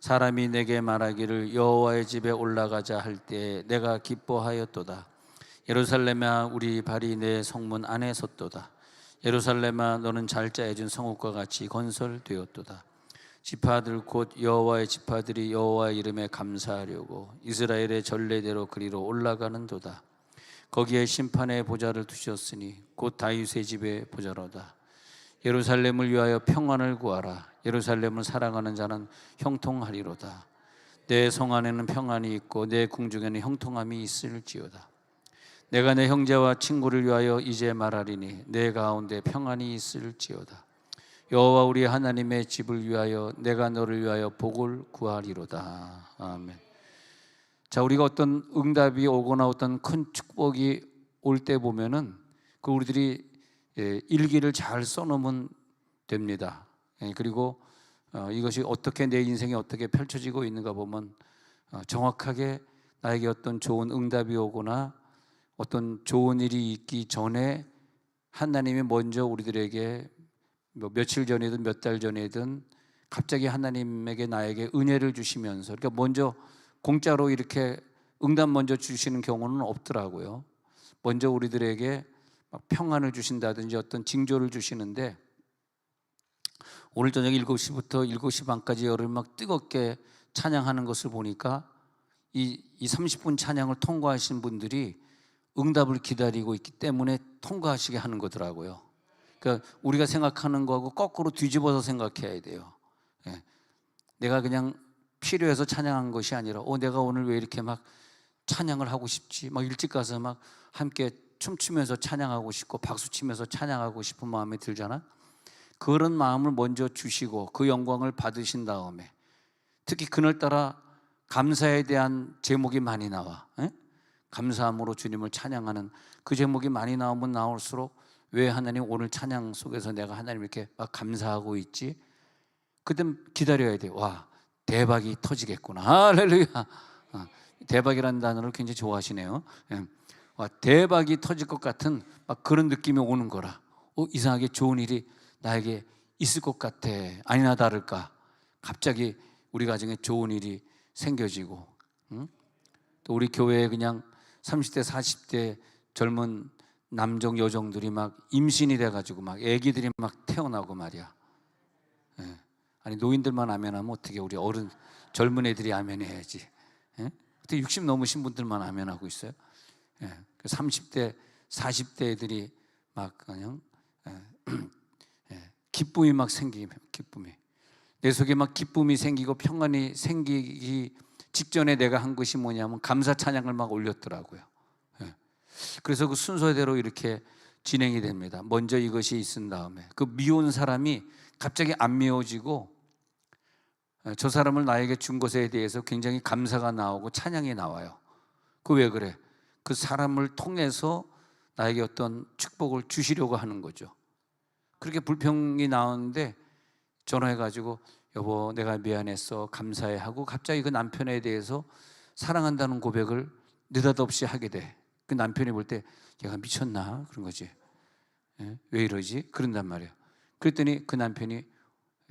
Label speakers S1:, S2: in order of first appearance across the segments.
S1: 사람이 내게 말하기를 여호와의 집에 올라가자 할 때 내가 기뻐하였도다. 예루살렘아 우리 발이 내 성문 안에 섰도다. 예루살렘아 너는 잘 짜여진 성읍과 같이 건설되었도다. 지파들 곧 여호와의 지파들이 여호와의 이름에 감사하려고 이스라엘의 전례대로 그리로 올라가는도다. 거기에 심판의 보좌를 두셨으니 곧 다윗의 집의 보좌로다. 예루살렘을 위하여 평안을 구하라. 예루살렘을 사랑하는 자는 형통하리로다. 내 성 안에는 평안이 있고 내 궁중에는 형통함이 있을지어다. 내가 내 형제와 친구를 위하여 이제 말하리니 내 가운데 평안이 있을지어다. 여호와 우리 하나님의 집을 위하여 내가 너를 위하여 복을 구하리로다. 아멘. 자, 우리가 어떤 응답이 오거나 어떤 큰 축복이 올 때 보면은 그 우리들이 일기를 잘 써놓으면 됩니다. 그리고 이것이 어떻게 내 인생에 어떻게 펼쳐지고 있는가 보면 정확하게 나에게 어떤 좋은 응답이 오거나 어떤 좋은 일이 있기 전에 하나님이 먼저 우리들에게 며칠 전이든 몇 달 전이든 갑자기 하나님에게 나에게 은혜를 주시면서, 그러니까 먼저 공짜로 이렇게 응답 먼저 주시는 경우는 없더라고요. 먼저 우리들에게 평안을 주신다든지 어떤 징조를 주시는데, 오늘 저녁 7시부터 7시 반까지 열을 막 뜨겁게 찬양하는 것을 보니까 이 30분 찬양을 통과하신 분들이 응답을 기다리고 있기 때문에 통과하시게 하는 거더라고요. 그러니까 우리가 생각하는 거하고 거꾸로 뒤집어서 생각해야 돼요. 내가 그냥 필요해서 찬양한 것이 아니라 내가 오늘 왜 이렇게 막 찬양을 하고 싶지? 막 일찍 가서 막 함께 춤추면서 찬양하고 싶고 박수치면서 찬양하고 싶은 마음이 들잖아. 그런 마음을 먼저 주시고 그 영광을 받으신 다음에, 특히 그날따라 감사에 대한 제목이 많이 나와. 감사함으로 주님을 찬양하는 그 제목이 많이 나오면 나올수록 왜 하나님 오늘 찬양 속에서 내가 하나님 이렇게 막 감사하고 있지? 그때 기다려야 돼. 와, 대박이 터지겠구나. 할렐루야. 대박이라는 단어를 굉장히 좋아하시네요. 와, 대박이 터질 것 같은 막 그런 느낌이 오는 거라. 이상하게 좋은 일이 나에게 있을 것 같아. 아니나 다를까 갑자기 우리 가정에 좋은 일이 생겨지고, 또 우리 교회에 그냥 30대 40대 젊은 남정 여정들이 막 임신이 돼가지고 막 아기들이 막 태어나고 말이야. 아니 노인들만 아멘하면 어떻게 우리 어른 젊은 애들이 아멘해야지. 어떻게 60 넘으신 분들만 아멘하고 있어요? 30대 40대 애들이 막 그냥 기쁨이 막 생기면, 기쁨이 내 속에 막 기쁨이 생기고 평안이 생기기 직전에 내가 한 것이 뭐냐면 감사 찬양을 막 올렸더라고요. 그래서 그 순서대로 이렇게 진행이 됩니다. 먼저 이것이 있은 다음에 그 미운 사람이 갑자기 안 미워지고 저 사람을 나에게 준 것에 대해서 굉장히 감사가 나오고 찬양이 나와요. 그 왜 그래? 그 사람을 통해서 나에게 어떤 축복을 주시려고 하는 거죠. 그렇게 불평이 나오는데 전화해가지고 여보 내가 미안했어 감사해 하고 갑자기 그 남편에 대해서 사랑한다는 고백을 느닷없이 하게 돼. 그 남편이 볼 때 얘가 미쳤나 그런 거지. 왜 이러지? 그런단 말이야. 그랬더니 그 남편이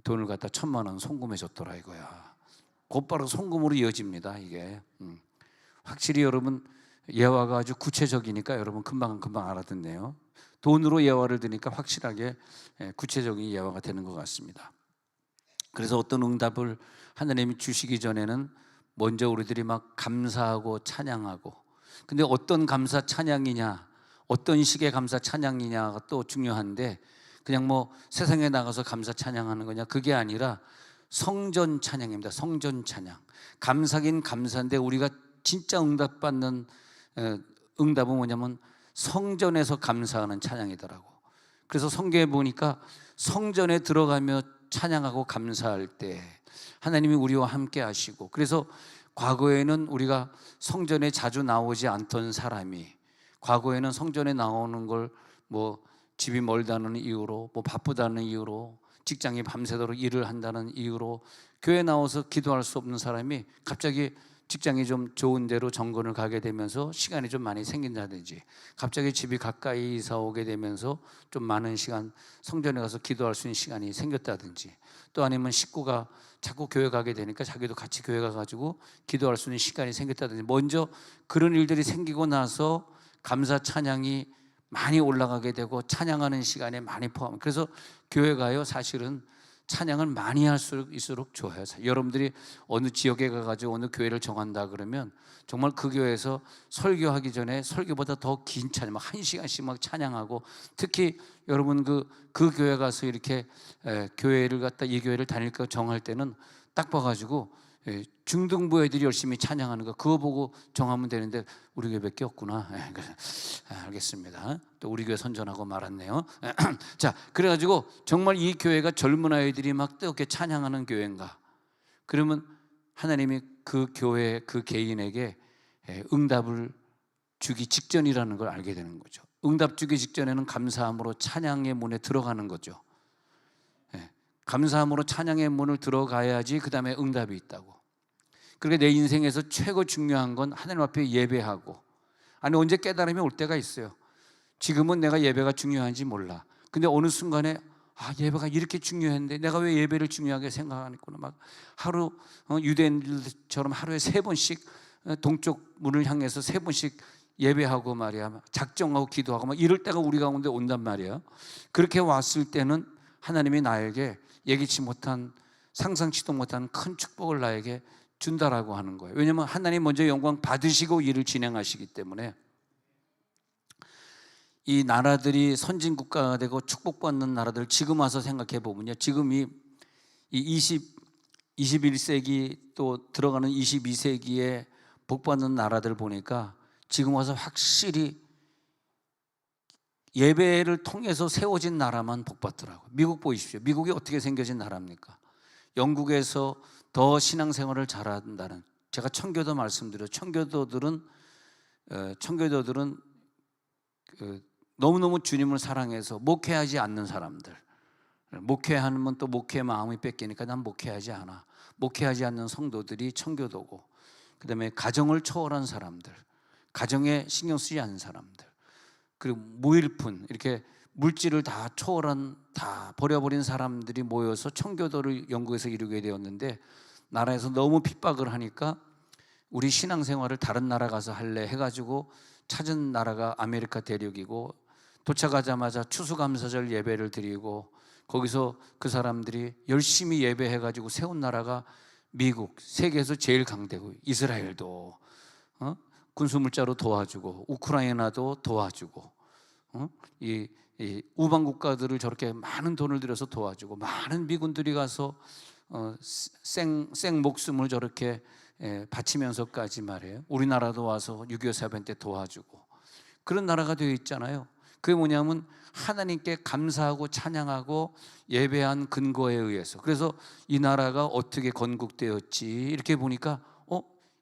S1: 돈을 갖다 1,000만 원 송금해 줬더라 이거야. 곧바로 송금으로 이어집니다 이게. 확실히 여러분 예화가 아주 구체적이니까 여러분 금방 알아듣네요. 돈으로 예화를 드니까 확실하게 구체적인 예화가 되는 것 같습니다. 그래서 어떤 응답을 하나님이 주시기 전에는 먼저 우리들이 막 감사하고 찬양하고, 근데 어떤 감사 찬양이냐, 어떤 식의 감사 찬양이냐가 또 중요한데, 그냥 뭐 세상에 나가서 감사 찬양하는 거냐, 그게 아니라 성전 찬양입니다. 성전 찬양. 감사긴 감사인데 우리가 진짜 응답받는 응답은 뭐냐면 성전에서 감사하는 찬양이더라고. 그래서 성경에 보니까 성전에 들어가며 찬양하고 감사할 때 하나님이 우리와 함께 하시고, 그래서 과거에는 우리가 성전에 자주 나오지 않던 사람이 과거에는 성전에 나오는 걸 뭐 집이 멀다는 이유로, 뭐 바쁘다는 이유로, 직장이 밤새도록 일을 한다는 이유로 교회 나와서 기도할 수 없는 사람이 갑자기 직장이 좀 좋은 데로 정근을 가게 되면서 시간이 좀 많이 생긴다든지, 갑자기 집이 가까이 이사 오게 되면서 좀 많은 시간 성전에 가서 기도할 수 있는 시간이 생겼다든지, 또 아니면 식구가 자꾸 교회 가게 되니까 자기도 같이 교회 가가지고 기도할 수 있는 시간이 생겼다든지, 먼저 그런 일들이 생기고 나서 감사 찬양이 많이 올라가게 되고 찬양하는 시간에 많이 포함. 그래서 교회 가요, 사실은 찬양을 많이 할수록 좋아요. 여러분들이 어느 지역에 가가지고 어느 교회를 정한다 그러면 정말 그 교회에서 설교하기 전에 설교보다 더 긴 찬양, 막 1시간씩 막 찬양하고, 특히 여러분 그 교회 가서 이렇게 교회를 갖다 이 교회를 다닐까 정할 때는 딱 봐가지고 중등부 애들이 열심히 찬양하는 거 그거 보고 정하면 되는데, 우리 교회밖에 없구나. 알겠습니다. 또 우리 교회 선전하고 말았네요. 자, 그래가지고 정말 이 교회가 젊은 아이들이 막 뜨겁게 찬양하는 교회인가, 그러면 하나님이 그 교회 그 개인에게 응답을 주기 직전이라는 걸 알게 되는 거죠. 응답 주기 직전에는 감사함으로 찬양의 문에 들어가는 거죠. 감사함으로 찬양의 문을 들어가야지 그 다음에 응답이 있다고. 그러니까 내 인생에서 최고 중요한 건 하나님 앞에 예배하고, 아니 언제 깨달음이 올 때가 있어요. 지금은 내가 예배가 중요한지 몰라. 근데 어느 순간에 예배가 이렇게 중요했는데 내가 왜 예배를 중요하게 생각하는구나. 막 하루 유대인들처럼 하루에 3번씩 동쪽 문을 향해서 3번씩 예배하고 말이야, 작정하고 기도하고 막 이럴 때가 우리 가운데 온단 말이야. 그렇게 왔을 때는 하나님이 나에게 예기치 못한, 상상치도 못한 큰 축복을 나에게 준다라고 하는 거예요. 왜냐하면 하나님 먼저 영광 받으시고 일을 진행하시기 때문에. 이 나라들이 선진 국가가 되고 축복받는 나라들 지금 와서 생각해 보면요, 지금 이 21세기 또 들어가는 22세기에 복받는 나라들 보니까 지금 와서 확실히 예배를 통해서 세워진 나라만 복받더라고요. 미국 보십시오. 미국이 어떻게 생겨진 나라입니까? 영국에서 더 신앙생활을 잘한다는, 제가 청교도 말씀드려요. 청교도들은 너무너무 주님을 사랑해서 목회하지 않는 사람들, 목회하면 또 목회의 마음이 뺏기니까 난 목회하지 않아. 목회하지 않는 성도들이 청교도고, 그 다음에 가정을 초월한 사람들, 가정에 신경 쓰지 않는 사람들, 그리고 무일푼, 이렇게 물질을 다 초월한, 다 버려버린 사람들이 모여서 청교도를 영국에서 이루게 되었는데, 나라에서 너무 핍박을 하니까 우리 신앙생활을 다른 나라 가서 할래 해가지고 찾은 나라가 아메리카 대륙이고, 도착하자마자 추수감사절 예배를 드리고, 거기서 그 사람들이 열심히 예배해가지고 세운 나라가 미국, 세계에서 제일 강대국, 이스라엘도 군수물자로 도와주고, 우크라이나도 도와주고, 이 우방 국가들을 저렇게 많은 돈을 들여서 도와주고, 많은 미군들이 가서 생 목숨을 저렇게 바치면서까지 말이에요, 우리나라도 와서 6.25 사변 때 도와주고, 그런 나라가 되어 있잖아요. 그게 뭐냐면 하나님께 감사하고 찬양하고 예배한 근거에 의해서. 그래서 이 나라가 어떻게 건국되었지 이렇게 보니까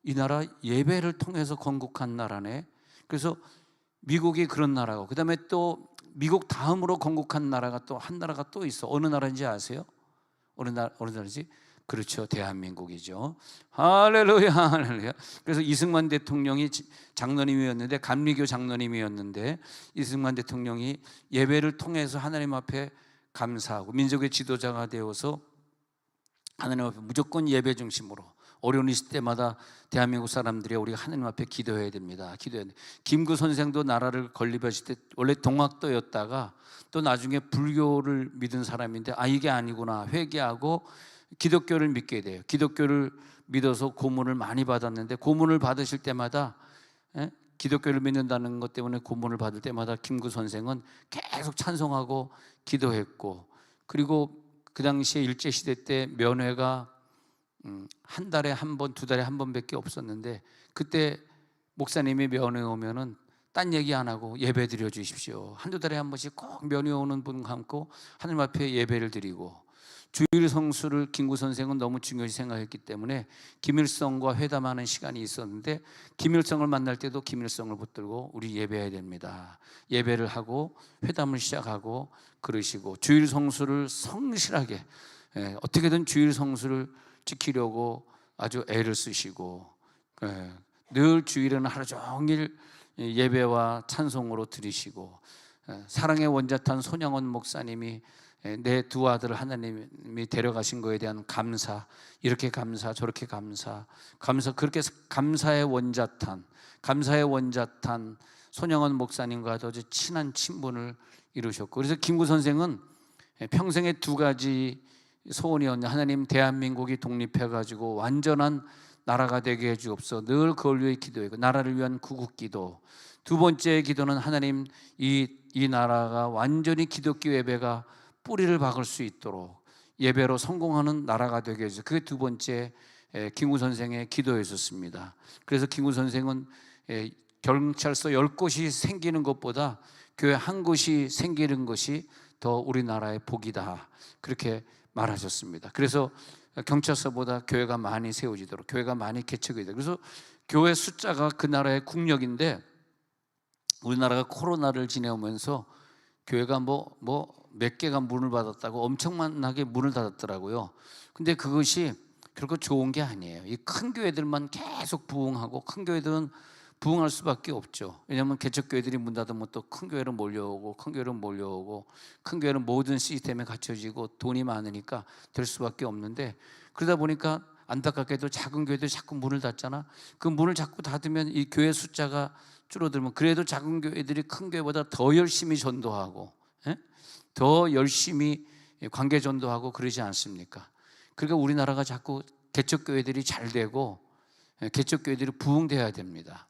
S1: 이 나라 예배를 통해서 건국한 나라네. 그래서 미국이 그런 나라고, 그 다음에 또 미국 다음으로 건국한 나라가 또 한 나라가 또 있어. 어느 나라인지 아세요? 어느 나라지? 그렇죠, 대한민국이죠. 할렐루야, 할렐루야. 그래서 이승만 대통령이 장로님이었는데, 감리교 장로님이었는데, 이승만 대통령이 예배를 통해서 하나님 앞에 감사하고 민족의 지도자가 되어서 하나님 앞에 무조건 예배 중심으로, 어려운 있을 때마다 대한민국 사람들이 우리가 하나님 앞에 기도해야 됩니다. 기도해야 돼. 김구 선생도 나라를 건립하실 때 원래 동학도였다가 또 나중에 불교를 믿은 사람인데, 이게 아니구나 회개하고 기독교를 믿게 돼요. 기독교를 믿어서 고문을 많이 받았는데, 고문을 받으실 때마다 기독교를 믿는다는 것 때문에 고문을 받을 때마다 김구 선생은 계속 찬송하고 기도했고, 그리고 그 당시에 일제시대 때 면회가 한 달에 한 번, 2달에 한 번밖에 없었는데, 그때 목사님이 면회 오면은 딴 얘기 안 하고 예배 드려 주십시오. 한두 달에 한 번씩 꼭 면회 오는 분 감고 하나님 앞에 예배를 드리고, 주일 성수를 김구 선생은 너무 중요시 생각했기 때문에 김일성과 회담하는 시간이 있었는데, 김일성을 만날 때도 김일성을 붙들고 우리 예배해야 됩니다. 예배를 하고 회담을 시작하고 그러시고, 주일 성수를 성실하게 어떻게든 주일 성수를 지키려고 아주 애를 쓰시고, 예, 늘 주일은 하루 종일 예배와 찬송으로 드리시고, 사랑의 원자탄 손양원 목사님이 내 두 아들을 하나님이 데려가신 거에 대한 감사, 이렇게 감사 저렇게 감사 그렇게 감사의 원자탄 손양원 목사님과 아주 친한 친분을 이루셨고, 그래서 김구 선생은 평생에 두 가지 소원이었냐. 하나님, 대한민국이 독립해가지고 완전한 나라가 되게 해주옵소서. 늘 그걸 위해 기도했고, 나라를 위한 구국기도. 두 번째 기도는 하나님, 이 나라가 완전히 기독교 예배가 뿌리를 박을 수 있도록 예배로 성공하는 나라가 되게 해주세요. 그게 두 번째 김구 선생의 기도였었습니다. 그래서 김구 선생은 경찰서 10곳이 생기는 것보다 교회 한 곳이 생기는 것이 더 우리나라의 복이다, 그렇게 말하셨습니다. 그래서 경찰서보다 교회가 많이 세워지도록, 교회가 많이 개척이 되도록. 그래서 교회 숫자가 그 나라의 국력인데, 우리나라가 코로나를 지내오면서 교회가 몇 개가 문을 닫았다고 엄청나게 문을 닫았더라고요. 근데 그것이 결코 좋은 게 아니에요. 이 큰 교회들만 계속 부흥하고, 큰 교회들은 부흥할 수밖에 없죠. 왜냐하면 개척교회들이 문 닫으면 또 큰 교회로 몰려오고, 큰 교회는 모든 시스템에 갖춰지고 돈이 많으니까 될 수밖에 없는데, 그러다 보니까 안타깝게도 작은 교회들이 자꾸 문을 닫잖아. 그 문을 자꾸 닫으면 이 교회 숫자가 줄어들면, 그래도 작은 교회들이 큰 교회보다 더 열심히 전도하고, 더 열심히 관계 전도하고 그러지 않습니까? 그러니까 우리나라가 자꾸 개척교회들이 잘 되고 개척교회들이 부흥돼야 됩니다.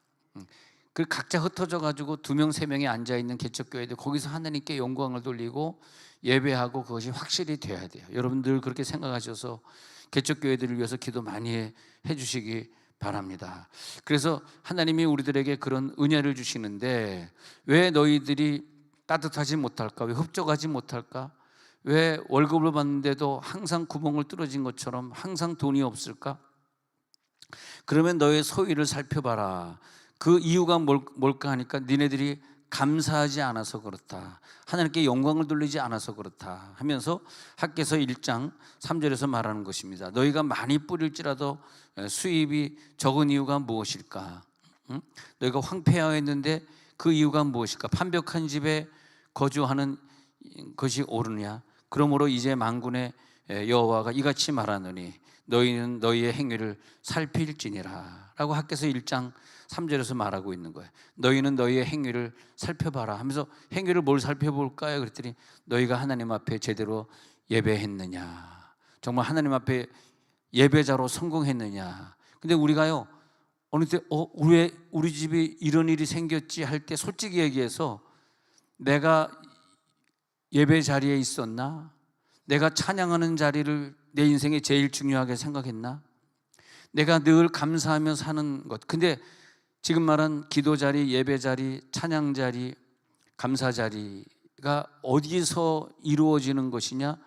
S1: 그 각자 흩어져 가지고 2명 3명이 앉아있는 개척교회들, 거기서 하나님께 영광을 돌리고 예배하고, 그것이 확실히 돼야 돼요. 여러분들 그렇게 생각하셔서 개척교회들을 위해서 기도 많이 해주시기 바랍니다. 그래서 하나님이 우리들에게 그런 은혜를 주시는데, 왜 너희들이 따뜻하지 못할까? 왜 흡족하지 못할까? 왜 월급을 받는데도 항상 구멍을 뚫어진 것처럼 항상 돈이 없을까? 그러면 너의 소유를 살펴봐라. 그 이유가 뭘까 하니까, 니네들이 감사하지 않아서 그렇다, 하나님께 영광을 돌리지 않아서 그렇다 하면서 학개서 1장 3절에서 말하는 것입니다. 너희가 많이 뿌릴지라도 수입이 적은 이유가 무엇일까? 너희가 황폐하였는데 그 이유가 무엇일까? 판벽한 집에 거주하는 것이 옳으냐? 그러므로 이제 만군의 여호와가 이같이 말하노니 너희는 너희의 행위를 살필지니라 라고 학개서 1장 3절에서 말하고 있는 거예요. 너희는 너희의 행위를 살펴봐라 하면서, 행위를 뭘 살펴볼까요? 그랬더니 너희가 하나님 앞에 제대로 예배했느냐, 정말 하나님 앞에 예배자로 성공했느냐. 근데 우리가요, 어느 때 왜 우리 집이 이런 일이 생겼지 할 때 솔직히 얘기해서, 내가 예배 자리에 있었나? 내가 찬양하는 자리를 내 인생에 제일 중요하게 생각했나? 내가 늘 감사하며 사는 것. 근데 지금 말한 기도 자리, 예배 자리, 찬양 자리, 감사 자리가 어디서 이루어지는 것이냐?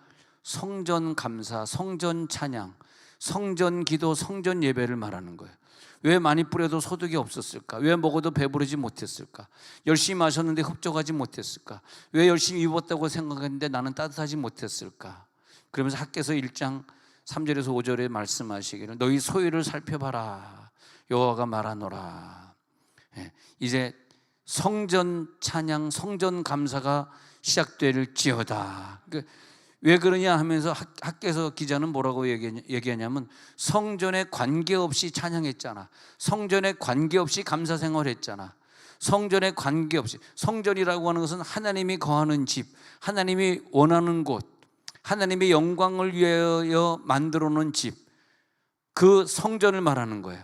S1: 성전 감사, 성전 찬양, 성전 기도, 성전 예배를 말하는 거예요. 왜 많이 뿌려도 소득이 없었을까? 왜 먹어도 배부르지 못했을까? 열심히 마셨는데 흡족하지 못했을까? 왜 열심히 입었다고 생각했는데 나는 따뜻하지 못했을까? 그러면서 학개서 1장 3절에서 5절에 말씀하시기를 너희 소유를 살펴봐라, 여호와가 말하노라. 이제 성전 찬양, 성전 감사가 시작될지어다. 왜 그러냐 하면서 학개서 기자는 뭐라고 얘기하냐면, 성전에 관계없이 찬양했잖아, 성전에 관계없이 감사 생활했잖아, 성전에 관계없이. 성전이라고 하는 것은 하나님이 거하는 집, 하나님이 원하는 곳, 하나님의 영광을 위하여 만들어 놓은 집, 그 성전을 말하는 거예요.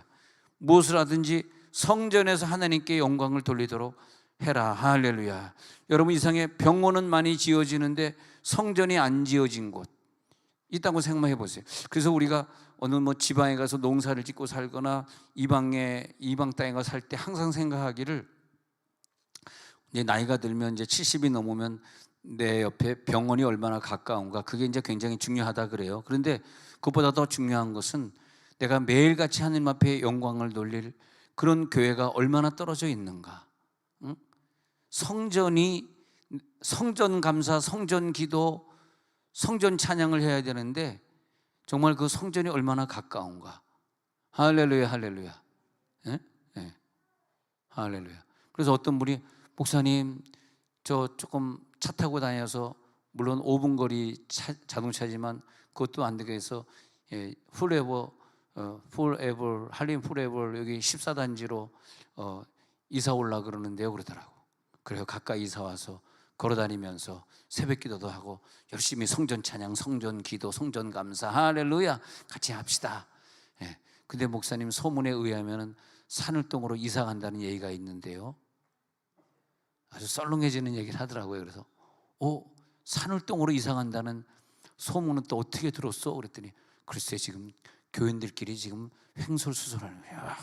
S1: 무엇을 하든지 성전에서 하나님께 영광을 돌리도록 해라. 할렐루야. 여러분, 이상에 병원은 많이 지어지는데 성전이 안 지어진 곳 있다고 생각해 보세요. 그래서 우리가 어느 지방에 가서 농사를 짓고 살거나 이방 땅에 가서 살 때 항상 생각하기를, 이제 나이가 들면 이제 70이 넘으면 내 옆에 병원이 얼마나 가까운가, 그게 이제 굉장히 중요하다 그래요. 그런데 그것보다 더 중요한 것은 내가 매일같이 하나님 앞에 영광을 돌릴 그런 교회가 얼마나 떨어져 있는가. 성전 감사, 성전 기도, 성전 찬양을 해야 되는데 정말 그 성전이 얼마나 가까운가. 할렐루야, 할렐루야. 예? 예. 할렐루야. 그래서 어떤 분이 목사님 저 조금 차 타고 다녀서 물론 5분 거리 자동차지만 그것도 안 되게 해서 풀에버 할림 풀에버 여기 14단지로 이사 올라 그러는데요 그러더라고. 그래서 가까이 이사 와서 걸어다니면서 새벽 기도도 하고 열심히 성전 찬양, 성전 기도, 성전 감사 할렐루야 같이 합시다. 예. 근데 목사님 소문에 의하면 산을동으로 이사 간다는 얘기가 있는데요. 아주 썰렁해지는 얘기를 하더라고요. 그래서 산을동으로 이사 간다는 소문은 또 어떻게 들었어? 그랬더니 글쎄 지금 교인들끼리 지금 횡설수설하는 거야.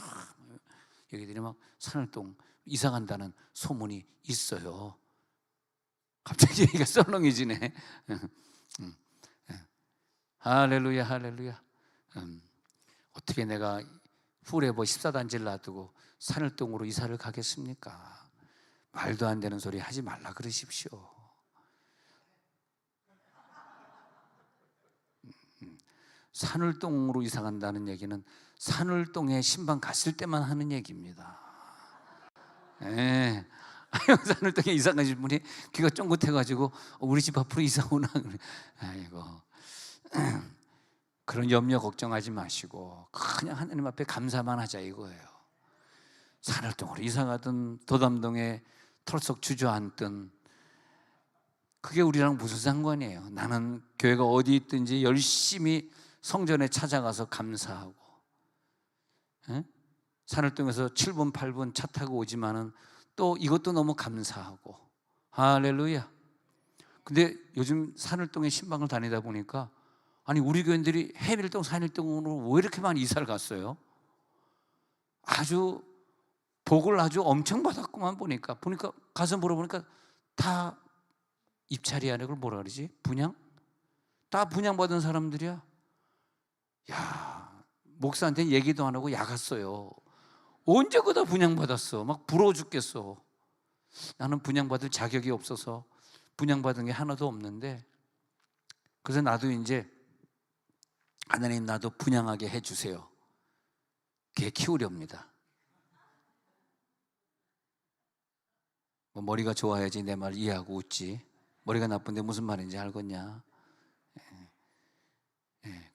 S1: 여기들이 막 산을동 이사 간다는 소문이 있어요. 갑자기 얘기가 썰렁해지네. 할렐루야 할렐루야. 어떻게 내가 풀에버 14단지를 놔두고 산을동으로 이사를 가겠습니까? 말도 안 되는 소리 하지 말라 그러십시오. 산을동으로 이사 간다는 얘기는 산을동에 신방 갔을 때만 하는 얘기입니다. 예. 산을동에 이사 가신 분이 귀가 쫑긋해가지고 우리 집 앞으로 이사 오나? 아이고. 그런 염려 걱정하지 마시고 그냥 하나님 앞에 감사만 하자 이거예요. 산을동으로 이사 가든 도담동에 털썩 주저앉든 그게 우리랑 무슨 상관이에요. 나는 교회가 어디 있든지 열심히 성전에 찾아가서 감사하고, 산을동에서 7분 8분 차 타고 오지만은 또 이것도 너무 감사하고. 할렐루야. 근데 요즘 산을동에 신방을 다니다 보니까 아니 우리 교인들이 해밀동 산일동으로 왜 이렇게 많이 이사를 갔어요? 아주 복을 아주 엄청 받았구만. 보니까 가서 물어보니까 다 입찰이 아니고 그걸 뭐라 그러지? 분양? 다 분양받은 사람들이야. 야, 목사한테 얘기도 안 하고 야갔어요. 언제 그다 분양받았어? 막 부러워 죽겠어. 나는 분양받을 자격이 없어서 분양받은 게 하나도 없는데, 그래서 나도 이제 하나님 나도 분양하게 해주세요. 개 키우렵니다. 뭐 머리가 좋아야지 내 말 이해하고 웃지. 머리가 나쁜데 무슨 말인지 알겠냐?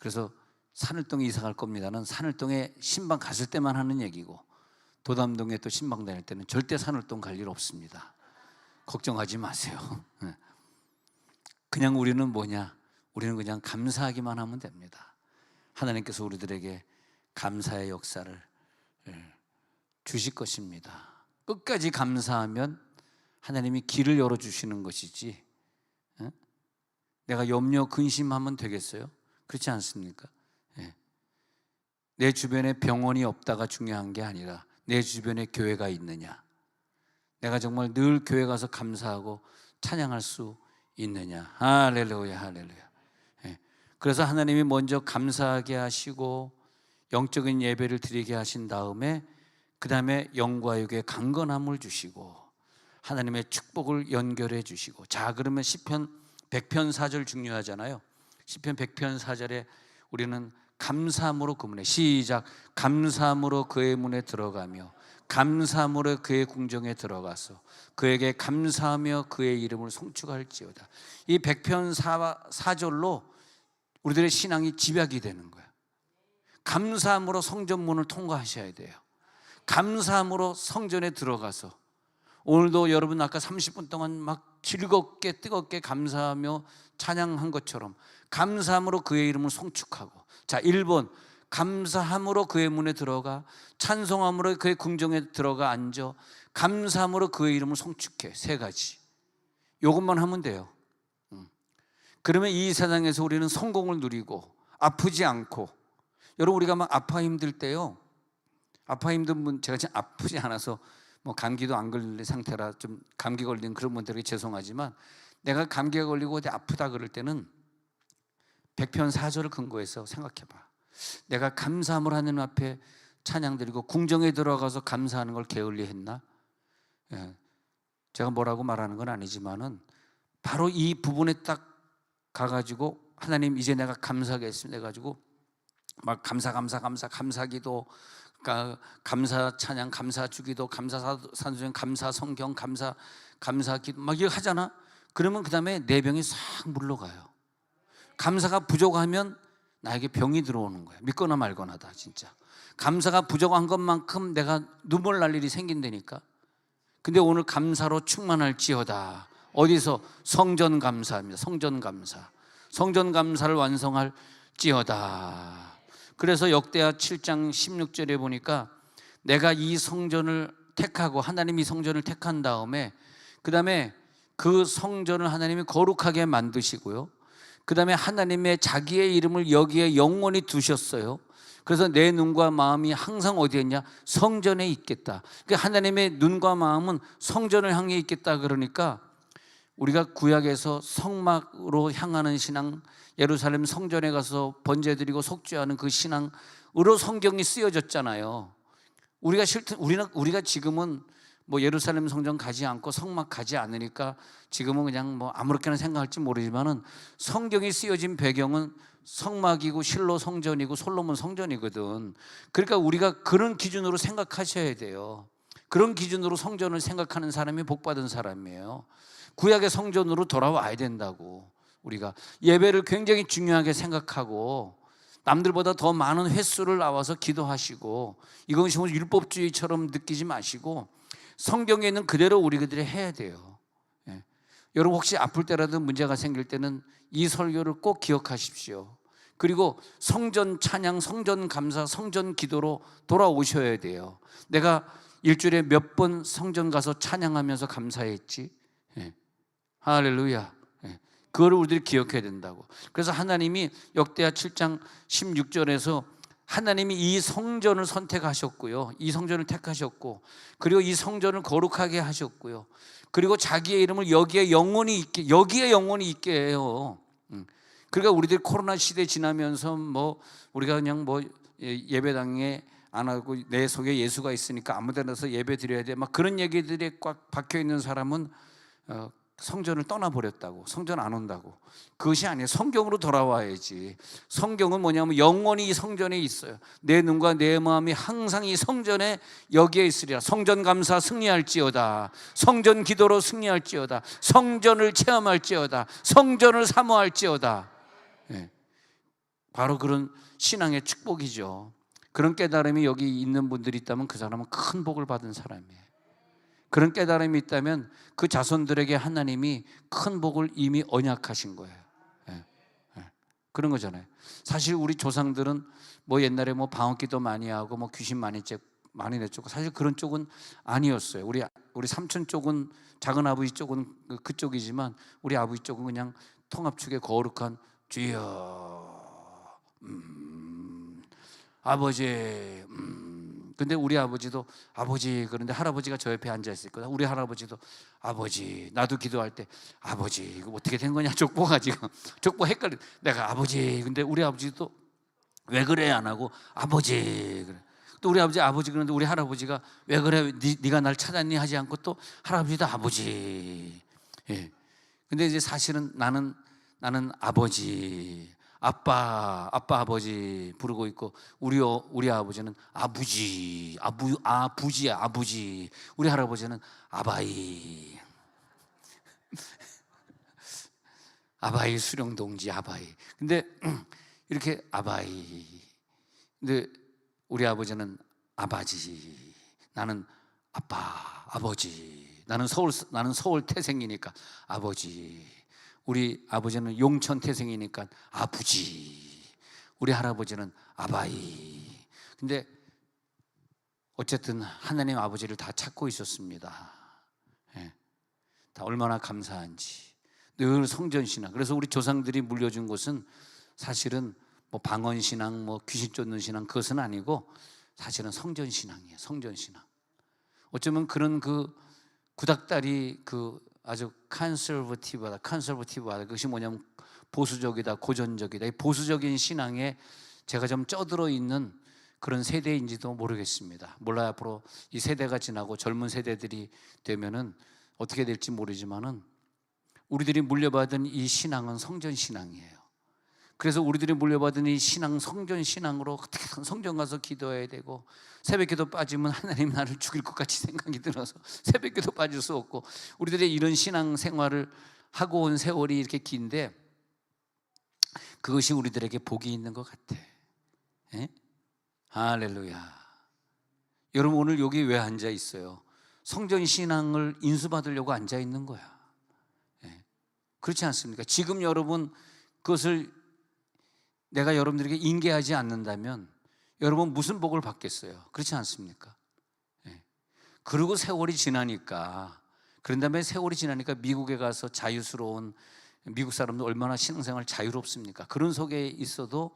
S1: 그래서 산을동에 이사 갈 겁니다는 산을동에 신방 갔을 때만 하는 얘기고, 도담동에 또 신방 다닐 때는 절대 산을동 갈 일 없습니다. 걱정하지 마세요. 그냥 우리는 뭐냐? 우리는 그냥 감사하기만 하면 됩니다. 하나님께서 우리들에게 감사의 역사를 주실 것입니다. 끝까지 감사하면 하나님이 길을 열어주시는 것이지, 내가 염려 근심하면 되겠어요? 그렇지 않습니까? 내 주변에 병원이 없다가 중요한 게 아니라 내 주변에 교회가 있느냐, 내가 정말 늘 교회 가서 감사하고 찬양할 수 있느냐. 할렐루야 할렐루야. 그래서 하나님이 먼저 감사하게 하시고 영적인 예배를 드리게 하신 다음에 그 다음에 영과 육의 강건함을 주시고 하나님의 축복을 연결해 주시고. 자, 그러면 시편 100편 4절 중요하잖아요. 시편 100편 4절에 우리는 감사함으로 그 문에, 시작, 감사함으로 그의 문에 들어가며 감사함으로 그의 궁정에 들어가서 그에게 감사하며 그의 이름을 송축할지어다. 이 100편 4절로 우리들의 신앙이 집약이 되는 거예요. 감사함으로 성전문을 통과하셔야 돼요. 감사함으로 성전에 들어가서, 오늘도 여러분 아까 30분 동안 막 즐겁게 뜨겁게 감사하며 찬양한 것처럼 감사함으로 그의 이름을 송축하고. 자, 1번 감사함으로 그의 문에 들어가, 찬송함으로 그의 궁정에 들어가 앉아, 감사함으로 그의 이름을 송축해. 세 가지. 이것만 하면 돼요. 그러면 이 세상에서 우리는 성공을 누리고 아프지 않고. 여러분, 우리가 막 아파 힘들 때요, 아파 힘든 분, 제가 지금 아프지 않아서 뭐 감기도 안 걸린 상태라 좀 감기 걸린 그런 분들에게 죄송하지만, 내가 감기가 걸리고 어디 아프다 그럴 때는 100편 4절을 근거해서 생각해봐. 내가 감사함을 하는 앞에 찬양드리고 궁정에 들어가서 감사하는 걸 게을리 했나? 제가 뭐라고 말하는 건 아니지만은 바로 이 부분에 딱 가가지고 하나님 이제 내가 감사하겠습니다 해가지고 막 감사기도 그러니까 감사 찬양, 감사 주기도, 감사 산수행, 감사 성경, 감사 기도 막 이거 하잖아. 그러면 그 다음에 내 병이 싹 물러가요. 감사가 부족하면 나에게 병이 들어오는 거야. 믿거나 말거나다 진짜. 감사가 부족한 것만큼 내가 눈물 날 일이 생긴다니까. 근데 오늘 감사로 충만할지어다. 어디서? 성전 감사입니다. 성전 감사. 성전 감사를 완성할지어다. 그래서 역대하 7장 16절에 보니까 내가 이 성전을 택하고, 하나님이 성전을 택한 다음에 그 다음에 그 성전을 하나님이 거룩하게 만드시고요, 그 다음에 하나님의 자기의 이름을 여기에 영원히 두셨어요. 그래서 내 눈과 마음이 항상 어디에 있냐? 성전에 있겠다. 그러니까 하나님의 눈과 마음은 성전을 향해 있겠다. 그러니까 우리가 구약에서 성막으로 향하는 신앙, 예루살렘 성전에 가서 번제드리고 속죄하는 그 신앙으로 성경이 쓰여졌잖아요. 우리가 지금은 뭐 예루살렘 성전 가지 않고 성막 가지 않으니까 지금은 그냥 뭐 아무렇게나 생각할지 모르지만은 성경이 쓰여진 배경은 성막이고 실로 성전이고 솔로몬 성전이거든. 그러니까 우리가 그런 기준으로 생각하셔야 돼요. 그런 기준으로 성전을 생각하는 사람이 복받은 사람이에요. 구약의 성전으로 돌아와야 된다고. 우리가 예배를 굉장히 중요하게 생각하고 남들보다 더 많은 횟수를 나와서 기도하시고, 이것이 뭐 율법주의처럼 느끼지 마시고 성경에 있는 그대로 우리들이 해야 돼요. 예. 여러분 혹시 아플 때라도 문제가 생길 때는 이 설교를 꼭 기억하십시오. 그리고 성전 찬양, 성전 감사, 성전 기도로 돌아오셔야 돼요. 내가 일주일에 몇 번 성전 가서 찬양하면서 감사했지? 예. 할렐루야. 예. 그거를 우리들이 기억해야 된다고. 그래서 하나님이 역대하 7장 16절에서 하나님이 이 성전을 선택하셨고요, 이 성전을 택하셨고, 그리고 이 성전을 거룩하게 하셨고요, 그리고 자기의 이름을 여기에 영원히 있게 해요. 그러니까 우리들 코로나 시대 지나면서 뭐 우리가 그냥 뭐 예배당에 안 하고 내 속에 예수가 있으니까 아무 데나서 예배 드려야 돼, 막 그런 얘기들이 꽉 박혀 있는 사람은 성전을 떠나버렸다고, 성전 안 온다고. 그것이 아니에요. 성경으로 돌아와야지. 성경은 뭐냐면 영원히 이 성전에 있어요. 내 눈과 내 마음이 항상 이 성전에 여기에 있으리라. 성전 감사 승리할지어다. 성전 기도로 승리할지어다. 성전을 체험할지어다. 성전을 사모할지어다. 네. 바로 그런 신앙의 축복이죠. 그런 깨달음이 여기 있는 분들이 있다면 그 사람은 큰 복을 받은 사람이에요. 그런 깨달음이 있다면 그 자손들에게 하나님이 큰 복을 이미 언약하신 거예요. 예, 예. 그런 거잖아요. 사실 우리 조상들은 뭐 옛날에 뭐 방언기도 많이 하고 뭐 귀신 많이 내쫓고 사실 그런 쪽은 아니었어요. 우리 삼촌 쪽은, 작은 아버지 쪽은 그쪽이지만 우리 아버지 쪽은 그냥 통합축의 거룩한 주여, 아버지, 근데 우리 아버지도 아버지, 그런데 할아버지가 저 옆에 앉아 있을 거다. 우리 할아버지도 아버지, 나도 기도할 때 아버지, 이거 어떻게 된 거냐, 족보가지고 족보 헷갈려. 내가 아버지, 근데 우리 아버지도 왜 그래 안 하고 아버지 그래. 또 우리 아버지 그런데 우리 할아버지가 왜 그래, 네가 날 찾았니 하지 않고 또 할아버지도 아버지. 예. 근데 이제 사실은 나는 아버지, 아버지 부르고 있고, 우리 아버지는 아부지야, 아부지. 우리 할아버지는 아바이, 아바이 수령동지 아바이. 근데 이렇게 아바이. 근데 우리 아버지는 아바지, 나는 아버지. 나는 서울 태생이니까 아버지. 우리 아버지는 용천 태생이니까 아부지. 우리 할아버지는 아바이. 근데 어쨌든 하나님 아버지를 다 찾고 있었습니다. 예. 다 얼마나 감사한지. 늘 성전신앙. 그래서 우리 조상들이 물려준 것은 사실은 뭐 방언신앙, 뭐 귀신 쫓는 신앙, 그것은 아니고 사실은 성전신앙이에요. 성전신앙. 어쩌면 그런 그 구닥다리 아주 컨서버티브하다. 그것이 뭐냐면 보수적이다, 고전적이다. 이 보수적인 신앙에 제가 좀 쩌들어 있는 그런 세대인지도 모르겠습니다. 몰라요. 앞으로 이 세대가 지나고 젊은 세대들이 되면은 어떻게 될지 모르지만은 우리들이 물려받은 이 신앙은 성전 신앙이에요. 그래서 우리들이 물려받은 이 신앙, 성전 신앙으로 어떻게든 성전 가서 기도해야 되고, 새벽기도 빠지면 하나님 나를 죽일 것 같이 생각이 들어서 새벽기도 빠질 수 없고, 우리들의 이런 신앙 생활을 하고 온 세월이 이렇게 긴데, 그것이 우리들에게 복이 있는 것 같아. 예? 할렐루야. 여러분, 오늘 여기 왜 앉아 있어요? 성전 신앙을 인수받으려고 앉아 있는 거야. 예. 그렇지 않습니까? 지금 여러분 그것을 내가 여러분들에게 인계하지 않는다면 여러분 무슨 복을 받겠어요? 그렇지 않습니까? 예. 그리고 세월이 지나니까, 그런 다음에 세월이 지나니까 미국에 가서 자유스러운, 미국 사람들 얼마나 신앙생활 자유롭습니까? 그런 속에 있어도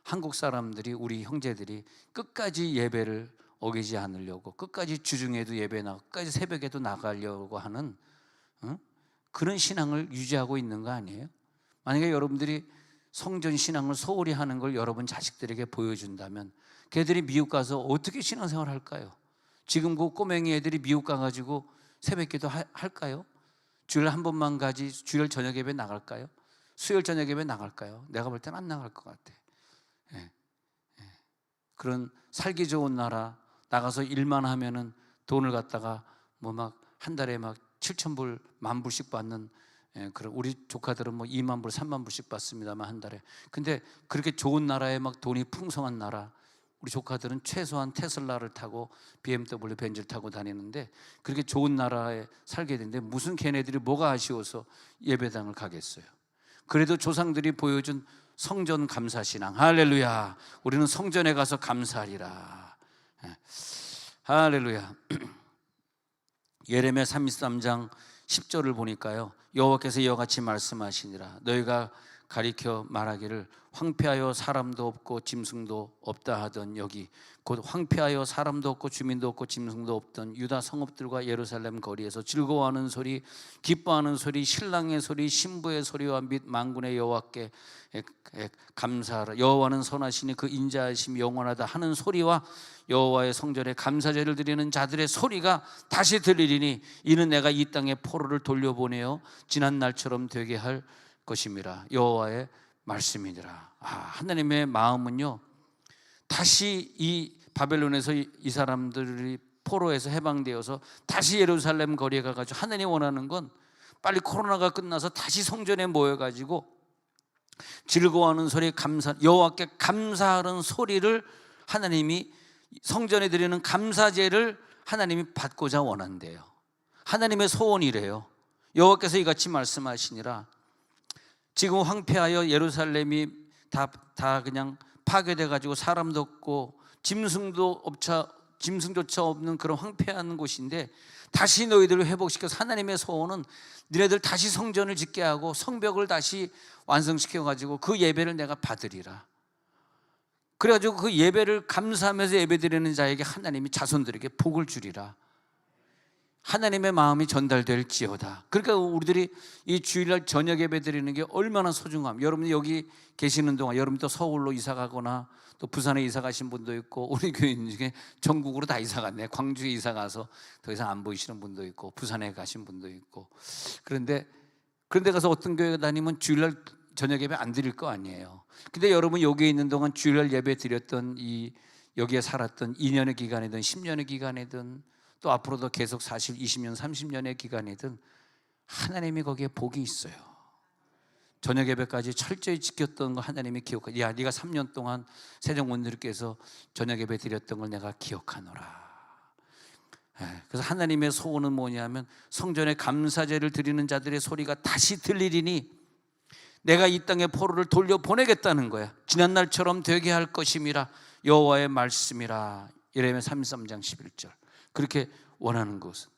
S1: 한국 사람들이, 우리 형제들이 끝까지 예배를 어기지 않으려고, 끝까지 주중에도 예배 나가고, 끝까지 새벽에도 나가려고 하는 그런 신앙을 유지하고 있는 거 아니에요? 만약에 여러분들이 성전 신앙을 소홀히 하는 걸 여러분 자식들에게 보여준다면 걔들이 미국 가서 어떻게 신앙생활 할까요? 지금 그 꼬맹이 애들이 미국 가가지고 새벽기도 할까요? 주일 한 번만 가지 주일 저녁 예배 나갈까요? 수요일 저녁 예배 나갈까요? 내가 볼 때는 안 나갈 것 같아. 예. 그런 살기 좋은 나라 나가서 일만 하면은 돈을 갖다가 뭐 막 한 달에 막 7,000불, 10,000불씩 받는, 그런, 우리 조카들은 뭐 2만 불, 3만 불씩 받습니다만 한 달에. 근데 그렇게 좋은 나라에 막 돈이 풍성한 나라, 우리 조카들은 최소한 테슬라를 타고 BMW 벤츠를 타고 다니는데, 그렇게 좋은 나라에 살게 되는데 무슨 걔네들이 뭐가 아쉬워서 예배당을 가겠어요? 그래도 조상들이 보여준 성전 감사신앙, 할렐루야, 우리는 성전에 가서 감사하리라. 할렐루야. 예레미야 33장 10절을 보니까요, 여호와께서 이와 같이 말씀하시니라. 너희가 가리켜 말하기를 황폐하여 사람도 없고 짐승도 없다 하던 여기, 곧 황폐하여 사람도 없고 주민도 없고 짐승도 없던 유다 성읍들과 예루살렘 거리에서 즐거워하는 소리, 기뻐하는 소리, 신랑의 소리, 신부의 소리와 및 만군의 여호와께 감사하라. 여호와는 선하시니 그 인자하심이 영원하다 하는 소리와 여호와의 성전에 감사제를 드리는 자들의 소리가 다시 들리리니 이는 내가 이 땅에 포로를 돌려보내어 지난 날처럼 되게 할 것임이라. 여호와의 말씀이니라. 하나님의 마음은요, 다시 이 바벨론에서 이 사람들이 포로에서 해방되어서 다시 예루살렘 거리에 가가지고, 하나님 원하는 건 빨리 코로나가 끝나서 다시 성전에 모여가지고 즐거워하는 소리, 감사, 여호와께 감사하는 소리를, 하나님이 성전에 드리는 감사제를 하나님이 받고자 원한대요. 하나님의 소원이래요. 여호와께서 이같이 말씀하시니라. 지금 황폐하여 예루살렘이 다 그냥 파괴돼 가지고 사람도 없고 짐승조차 없는 그런 황폐한 곳인데, 다시 너희들을 회복시켜서, 하나님의 소원은 너희들 다시 성전을 짓게 하고 성벽을 다시 완성시켜 가지고 그 예배를 내가 받으리라. 그래가지고 그 예배를 감사하면서 예배드리는 자에게 하나님이 자손들에게 복을 주리라. 하나님의 마음이 전달될지어다. 그러니까 우리들이 이 주일날 저녁 예배 드리는 게 얼마나 소중함. 여러분이 여기 계시는 동안, 여러분도 서울로 이사 가거나 또 부산에 이사 가신 분도 있고, 우리 교인 중에 전국으로 다 이사 갔네. 광주에 이사 가서 더 이상 안 보이시는 분도 있고, 부산에 가신 분도 있고. 그런데 가서 어떤 교회 다니면 주일날 저녁 예배 안 드릴 거 아니에요. 근데 여러분 여기 있는 동안 주일날 예배 드렸던, 여기에 살았던 2년의 기간이든 10년의 기간이든 또 앞으로도 계속 사실 20년, 30년의 기간이든 하나님이 거기에 복이 있어요. 저녁 예배까지 철저히 지켰던 거 하나님이 기억하. 야, 네가 3년 동안 세종원들께서 저녁 예배 드렸던 걸 내가 기억하노라. 그래서 하나님의 소원은 뭐냐면, 성전에 감사제를 드리는 자들의 소리가 다시 들리리니 내가 이 땅에 포로를 돌려보내겠다는 거야. 지난날처럼 되게 할 것임이라. 여호와의 말씀이라. 예레미야 33장 11절. 그렇게 원하는 것은,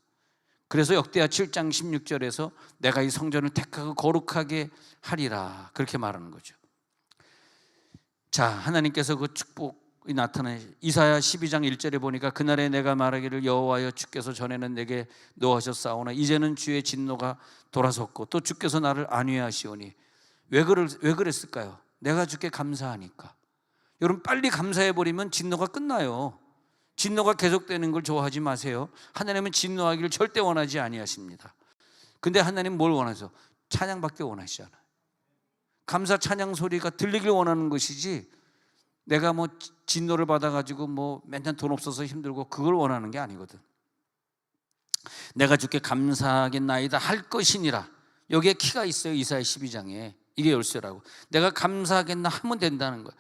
S1: 그래서 역대하 7장 16절에서 내가 이 성전을 택하고 거룩하게 하리라, 그렇게 말하는 거죠. 자, 하나님께서 그 축복이 나타나요. 이사야 12장 1절에 보니까 그날에 내가 말하기를 여호와여 주께서 전에는 내게 노하셨사오나 이제는 주의 진노가 돌아섰고 또 주께서 나를 안위하시오니. 왜 그랬을까요? 내가 주께 감사하니까. 여러분, 빨리 감사해버리면 진노가 끝나요. 진노가 계속되는 걸 좋아하지 마세요. 하나님은 진노하기를 절대 원하지 아니하십니다. 근데 하나님 뭘 원하죠? 찬양받기 원하시잖아요. 감사 찬양 소리가 들리길 원하는 것이지, 내가 뭐 진노를 받아가지고 뭐 맨날 돈 없어서 힘들고 그걸 원하는 게 아니거든. 내가 주께 감사하겠나이다 할 것이니라. 여기에 키가 있어요. 이사야 12장에 이게 열쇠라고. 내가 감사하겠나 하면 된다는 거야.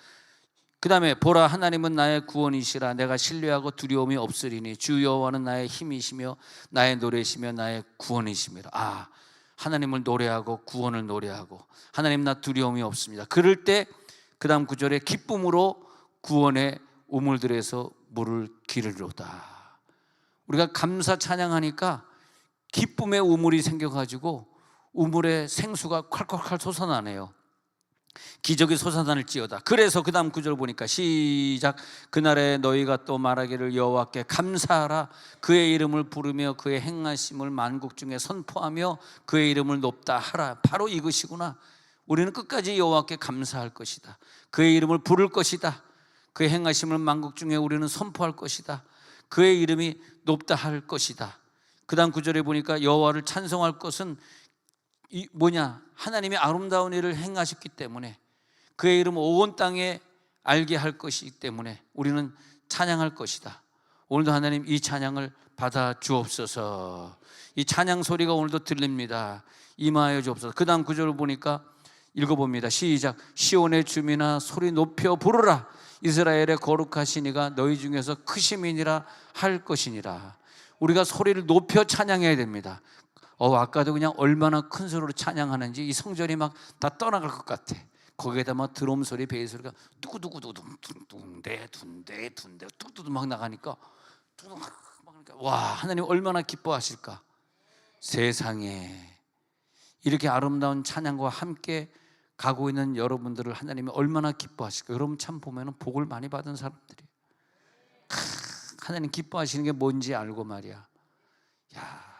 S1: 그 다음에 보라, 하나님은 나의 구원이시라. 내가 신뢰하고 두려움이 없으리니 주 여호와는 나의 힘이시며 나의 노래시며 나의 구원이시미라. 아, 하나님을 노래하고 구원을 노래하고, 하나님 나 두려움이 없습니다. 그럴 때 그 다음 구절에 기쁨으로 구원의 우물들에서 물을 기르리로다. 우리가 감사 찬양하니까 기쁨의 우물이 생겨가지고 우물에 생수가 콸콸콸 솟아나네요. 기적이 솟아날지어다. 그래서 그 다음 구절 보니까 시작. 그날에 너희가 또 말하기를 여호와께 감사하라. 그의 이름을 부르며 그의 행하심을 만국 중에 선포하며 그의 이름을 높다 하라. 바로 이것이구나. 우리는 끝까지 여호와께 감사할 것이다. 그의 이름을 부를 것이다. 그의 행하심을 만국 중에 우리는 선포할 것이다. 그의 이름이 높다 할 것이다. 그 다음 구절에 보니까 여호와를 찬송할 것은 뭐냐? 하나님이 아름다운 일을 행하셨기 때문에, 그의 이름 온 땅에 알게 할 것이기 때문에 우리는 찬양할 것이다. 오늘도 하나님 이 찬양을 받아 주옵소서. 이 찬양 소리가 오늘도 들립니다. 임하여 주옵소서. 그 다음 구절을 보니까 읽어봅니다. 시작. 시온의 주민아 소리 높여 부르라. 이스라엘의 거룩하신 이가 너희 중에서 크심이니라 할 것이니라. 우리가 소리를 높여 찬양해야 됩니다. 아까도 그냥 얼마나 큰 소리로 찬양하는지 이 성전이 막 다 떠나갈 것 같아. 거기에다 막 드럼 소리, 베이스 소리가 뚜구두구두둥 둔대 뚜구두구 막 나가니까 와, 하나님 얼마나 기뻐하실까. 세상에 이렇게 아름다운 찬양과 함께 가고 있는 여러분들을 하나님이 얼마나 기뻐하실까. 여러분 참 보면은 복을 많이 받은 사람들이, 하나님 기뻐하시는 게 뭔지 알고 말이야. 야,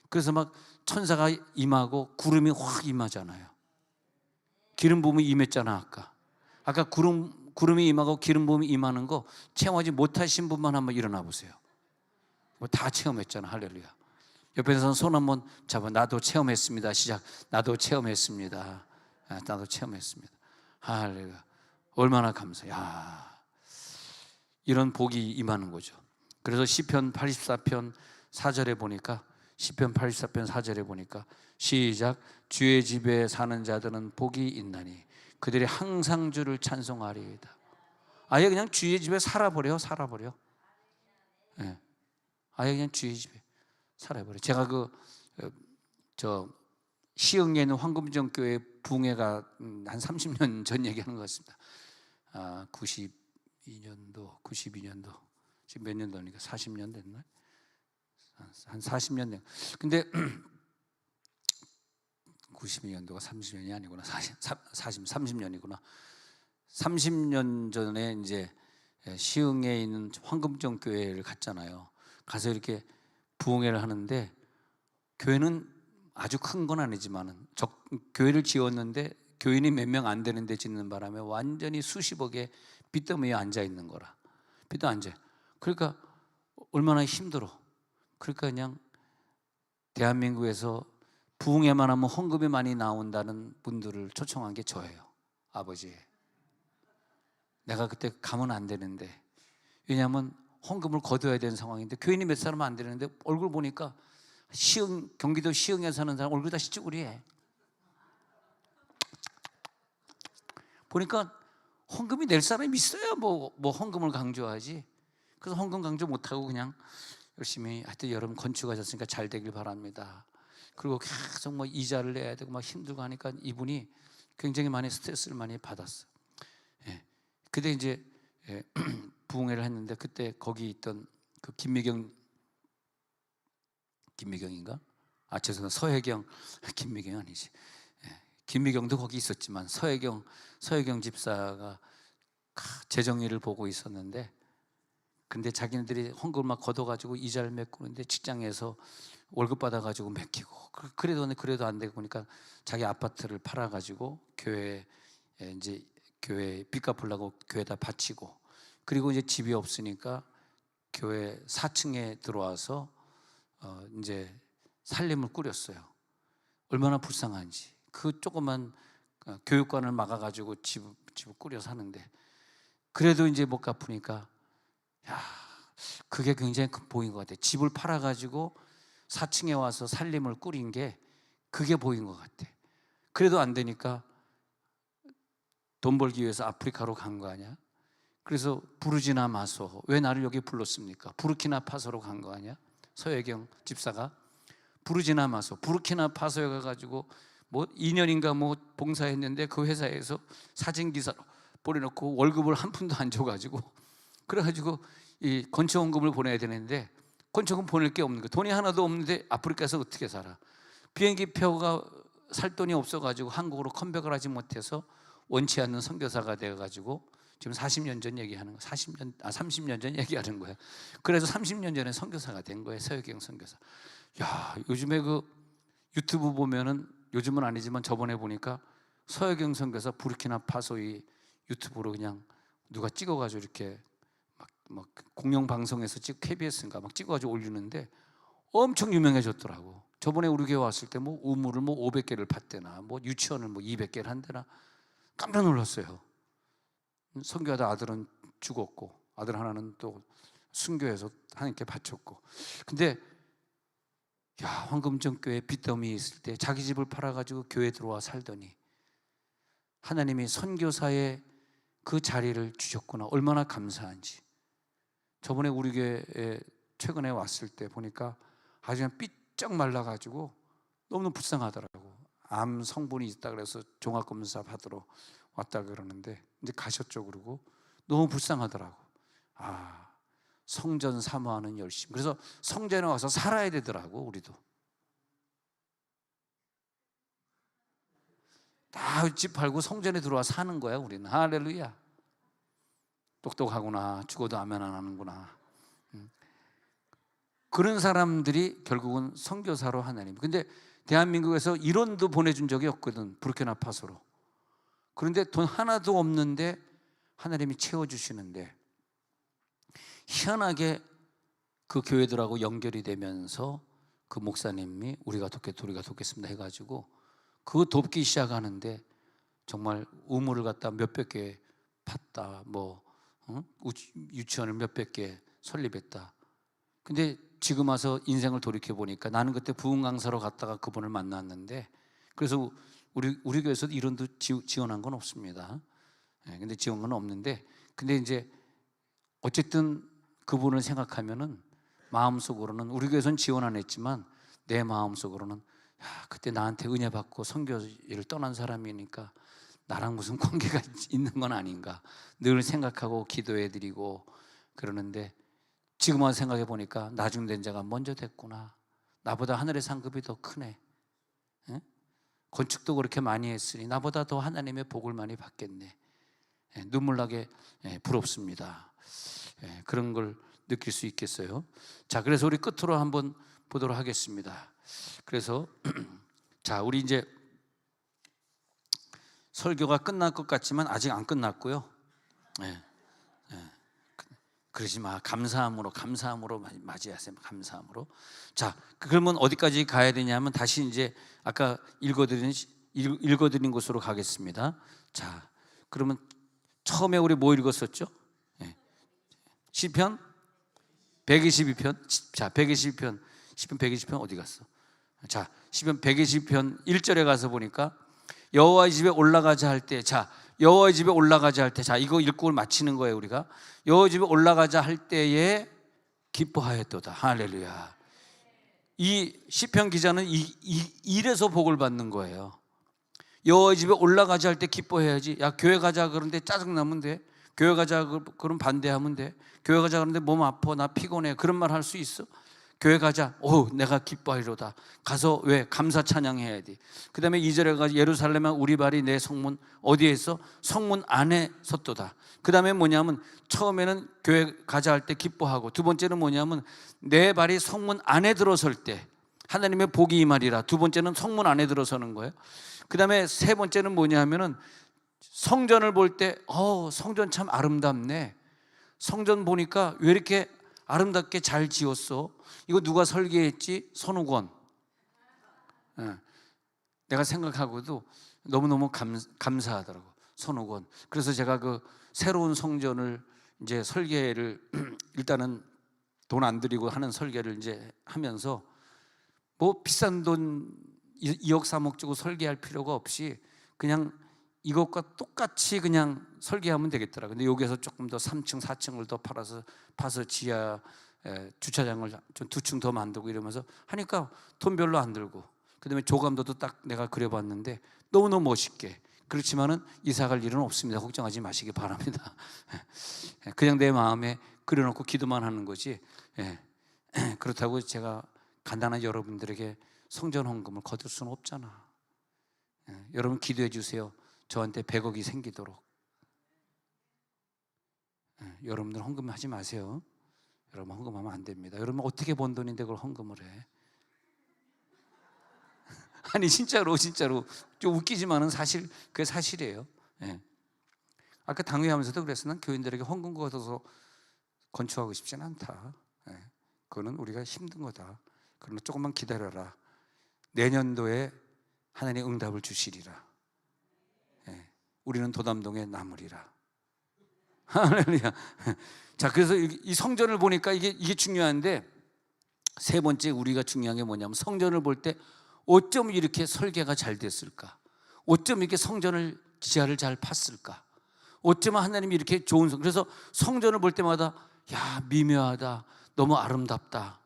S1: 그래서 막 천사가 임하고 구름이 확 임하잖아요. 기름 부음이 임했잖아. 아까 구름이 임하고 기름 부음이 임하는 거 체험하지 못하신 분만 한번 일어나 보세요. 뭐 다 체험했잖아. 할렐루야. 옆에서 손 한번 잡아. 나도 체험했습니다. 시작. 나도 체험했습니다. 나도 체험했습니다. 할렐루야. 얼마나 감사해. 이런 복이 임하는 거죠. 그래서 시편 84편 4절에 보니까, 시편 84편 4절에 보니까 시작. 주의 집에 사는 자들은 복이 있나니 그들이 항상 주를 찬송하리이다. 아예 그냥 주의 집에 살아버려. 네. 아예 그냥 주의 집에 살아버려. 제가 시흥에 있는 황금정 교회 부흥회가 한 30년 전 얘기하는 것 같습니다. 92년도 지금 몇 년도니까 40년 됐나? 한 40년 된. 근데 92년도가 30년이 아니구나. 30년이구나. 30년 전에 이제 시흥에 있는 황금정 교회를 갔잖아요. 가서 이렇게 부흥회를 하는데, 교회는 아주 큰 건 아니지만은 교회를 지었는데 교인이 몇 명 안 되는데 짓는 바람에 완전히 수십억의 빚더미에 앉아 있는 거라. 빚도 앉아. 그러니까 얼마나 힘들어. 그러니까 그냥 대한민국에서 부흥회만 하면 헌금이 많이 나온다는 분들을 초청한 게 저예요. 아버지. 내가 그때 가면 안 되는데, 왜냐하면 헌금을 거둬야 되는 상황인데 교인이 몇 사람 안 되는데 얼굴 보니까 경기도 시흥에 사는 사람 얼굴 다 시쭈구리해. 보니까 헌금이 낼 사람이 있어야 뭐 헌금을 강조하지. 그래서 헌금 강조 못하고 그냥 열심히, 하여튼 여러분 건축하셨으니까 잘 되길 바랍니다. 그리고 계속 뭐 이자를 내야 되고 막 힘들고 하니까 이분이 굉장히 많이 스트레스를 많이 받았어. 그때 이제 부흥회를 했는데, 그때 거기 있던 그 김미경인가? 죄송합니다. 서혜경. 김미경 아니지. 김미경도 거기 있었지만 서혜경 집사가 재정일을 보고 있었는데, 근데 자기네들이 헌금을 막 걷어가지고 이자를 메꾸는데 직장에서 월급 받아가지고 맡기고, 그래도 안 되고 보니까 자기 아파트를 팔아가지고 교회 빚 갚으려고 교회에다 바치고, 그리고 이제 집이 없으니까 교회 4층에 들어와서 이제 살림을 꾸렸어요. 얼마나 불쌍한지. 그 조그만 교육관을 막아가지고 집을 꾸려 사는데, 그래도 이제 못 갚으니까 야, 그게 굉장히 큰 보인 것 같아요. 집을 팔아가지고 4층에 와서 살림을 꾸린 게 그게 보인 것 같아. 그래도 안 되니까 돈 벌기 위해서 아프리카로 간 거 아니야? 그래서 부르지나 마소, 왜 나를 여기 불렀습니까? 부르키나파소로 간 거 아니야? 서혜경 집사가 부르지나 마소, 부르키나파소에 가가지고 뭐 2년인가 뭐 봉사했는데 그 회사에서 사진기사로 보내놓고 월급을 한 푼도 안 줘가지고, 그래가지고 이 건축원금을 보내야 되는데 건축원 보낼 게 없는 거야. 돈이 하나도 없는데 아프리카에서 어떻게 살아? 비행기 표가 살 돈이 없어가지고 한국으로 컴백을 하지 못해서 원치 않는 선교사가 돼가지고 지금 40년 전 얘기하는 거, 30년 전 얘기하는 거예요. 그래서 30년 전에 선교사가 된 거예요. 서혜경 선교사. 야, 요즘에 그 유튜브 보면은, 요즘은 아니지만 저번에 보니까 서혜경 선교사 부르키나파소의 유튜브로 그냥 누가 찍어가지고 이렇게 막 공영방송에서 KBS인가 막 찍어가지고 올리는데 엄청 유명해졌더라고. 저번에 우리 교회 왔을 때 뭐 우물을 뭐 500개를 팠대나, 뭐 유치원을 뭐 200개를 한대나, 깜짝 놀랐어요. 선교하다 아들은 죽었고 아들 하나는 또 순교해서 하나님께 바쳤고. 근데 야, 황금정 교회 빚더미 있을 때 자기 집을 팔아가지고 교회 들어와 살더니 하나님이 선교사의 그 자리를 주셨구나, 얼마나 감사한지. 저번에 우리 교회에 최근에 왔을 때 보니까 아주 그냥 삐쩍 말라가지고 너무 불쌍하더라고. 암 성분이 있다 그래서 종합검사 받으러 왔다 그러는데 이제 가셨죠. 그러고 너무 불쌍하더라고. 아, 성전 사모하는 열심. 그래서 성전에 와서 살아야 되더라고. 우리도 다 집 팔고 성전에 들어와 사는 거야. 우리는. 할렐루야. 똑똑하구나. 죽어도 아멘 안 하는구나. 그런 사람들이 결국은 선교사로 하나님. 근데 대한민국에서 이론도 보내준 적이 없거든, 부르키나파소로. 그런데 돈 하나도 없는데 하나님이 채워주시는데, 희한하게 그 교회들하고 연결이 되면서 그 목사님이 우리가 돕겠습니다 해가지고 그거 돕기 시작하는데 정말 우물을 갖다 몇백 개 팠다, 뭐 유치원을 몇백 개 설립했다. 근데 지금 와서 인생을 돌이켜 보니까 나는 그때 부흥 강사로 갔다가 그분을 만났는데, 그래서 우리 교회에서도 이런도 지원한 건 없습니다. 근데 지원은 없는데, 근데 이제 어쨌든 그분을 생각하면은 마음속으로는, 우리 교회에서는 지원 안 했지만 내 마음속으로는 야, 그때 나한테 은혜 받고 선교를 떠난 사람이니까 나랑 무슨 관계가 있는 건 아닌가 늘 생각하고 기도해드리고 그러는데, 지금 와서 생각해 보니까 나중된 자가 먼저 됐구나. 나보다 하늘의 상급이 더 크네. 에? 건축도 그렇게 많이 했으니 나보다 더 하나님의 복을 많이 받겠네. 눈물 나게 부럽습니다. 그런 걸 느낄 수 있겠어요. 자, 그래서 우리 끝으로 한번 보도록 하겠습니다. 그래서 자, 우리 이제 설교가 끝날 것 같지만 아직 안 끝났고요. 그러지 마. 감사함으로 맞이하세요. 감사함으로. 자, 그러면 어디까지 가야 되냐면 다시 이제 아까 읽어드린 곳으로 가겠습니다. 자, 그러면 처음에 우리 뭐 읽었었죠? 시편 122편. 자, 122편. 시편 120편 어디 갔어? 자, 시편 120편 1절에 가서 보니까 여호와의 집에 올라가자 할 때, 자, 여호와의 집에 올라가자 할 때, 자, 이거 읽고 마치는 거예요. 우리가 여호와의 집에 올라가자 할 때에 기뻐하였도다. 할렐루야. 이 시편 기자는 이래서 복을 받는 거예요. 여호와의 집에 올라가자 할 때 기뻐해야지. 야, 교회 가자 그런데 짜증나면 돼. 교회 가자 그럼 반대하면 돼. 교회 가자 그런데 몸 아파, 나 피곤해, 그런 말 할 수 있어? 교회 가자. 오, 내가 기뻐하리로다. 가서 왜? 감사 찬양해야 돼. 그 다음에 2절에 가서 예루살렘아 우리 발이 내 성문 어디에 있어? 성문 안에 섰도다. 그 다음에 뭐냐면 처음에는 교회 가자 할 때 기뻐하고, 두 번째는 뭐냐면 내 발이 성문 안에 들어설 때 하나님의 복이 임하리라. 두 번째는 성문 안에 들어서는 거예요. 그 다음에 세 번째는 뭐냐면은 성전을 볼 때 성전 참 아름답네. 성전 보니까 왜 이렇게 아름답게 잘 지었어? 이거 누가 설계했지? 손우건. 내가 생각하고도 너무너무 감사하더라고, 손옥원. 그래서 제가 그 새로운 성전을 이제 설계를 일단은 돈 안 들이고 하는 설계를 이제 하면서 뭐 비싼 돈 2억 3억 주고 설계할 필요가 없이 그냥 이것과 똑같이 그냥 설계하면 되겠더라. 근데 여기에서 조금 더 3층 4층을 더 파서 지하 주차장을 좀 2층 더 만들고 이러면서 하니까 돈 별로 안 들고, 그다음에 조감도도 딱 내가 그려봤는데 너무너무 멋있게. 그렇지만은 이사 갈 일은 없습니다. 걱정하지 마시기 바랍니다. 그냥 내 마음에 그려놓고 기도만 하는 거지. 그렇다고 제가 간단한 여러분들에게 성전 헌금을 거둘 수는 없잖아. 여러분 기도해 주세요. 저한테 100억이 생기도록. 여러분들 헌금하지 마세요. 여러분 헌금하면 안 됩니다. 여러분 어떻게 번 돈인데 그걸 헌금을 해? 아니 진짜로 좀 웃기지만은 사실 그게 사실이에요. 아까 당회하면서도 그랬어. 난 교인들에게 헌금 걷어서 건축하고 싶지는 않다. 그거는 우리가 힘든 거다. 그러나 조금만 기다려라. 내년도에 하나님 응답을 주시리라. 우리는 도담동에 남으리라. 할렐루야. 자, 그래서 이 성전을 보니까 이게 중요한데, 세 번째 우리가 중요한 게 뭐냐면 성전을 볼 때 어쩜 이렇게 설계가 잘 됐을까? 어쩜 이렇게 성전을 지하를 잘 팠을까? 어쩌면 하나님이 이렇게 좋은 그래서 성전을 볼 때마다 야, 미묘하다, 너무 아름답다.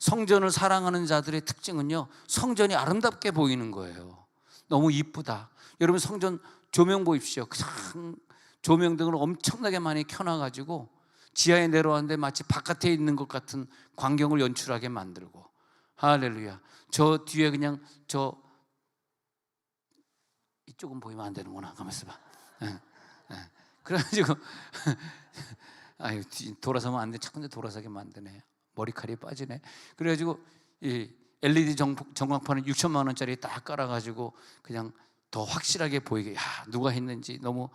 S1: 성전을 사랑하는 자들의 특징은요, 성전이 아름답게 보이는 거예요. 너무 이쁘다. 여러분 성전 조명 보십시오. 큰 조명등을 엄청나게 많이 켜놔가지고 지하에 내려왔는데 마치 바깥에 있는 것 같은 광경을 연출하게 만들고. 할렐루야. 저 뒤에 그냥 이쪽은 보이면 안 되는구나. 가만있어 봐. 그래가지고 아유, 돌아서면 안 돼. 자꾸 돌아서게 만드네. 머리칼이 빠지네. 그래가지고 이 LED 전광판을 6천만 원짜리 딱 깔아가지고 그냥 더 확실하게 보이게. 야, 누가 했는지 너무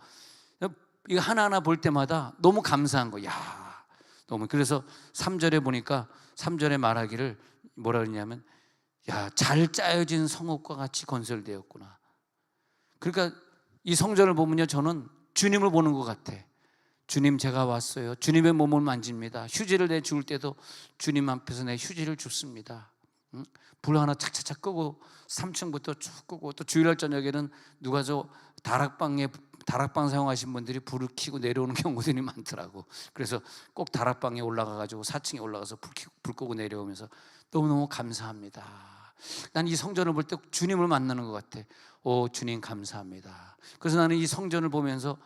S1: 이거 하나하나 볼 때마다 너무 감사한 거. 야, 너무. 그래서 3절에 보니까 3절에 말하기를 뭐라 그러냐면 야, 잘 짜여진 성읍과 같이 건설되었구나. 그러니까 이 성전을 보면요, 저는 주님을 보는 것 같아. 주님, 제가 왔어요. 주님의 몸을 만집니다. 휴지를 내 줄 때도 주님 앞에서 내 휴지를 줍습니다. 불 하나 착착착 끄고 3층부터 쭉 끄고, 또 주일날 저녁에는 누가 다락방 사용하신 분들이 불을 켜고 내려오는 경우들이 많더라고. 그래서 꼭 다락방에 올라가가지고 4층에 올라가서 불 끄고 내려오면서 너무너무 감사합니다. 난 이 성전을 볼 때 주님을 만나는 것 같아. 오, 주님 감사합니다. 그래서 나는 이 성전을 보면서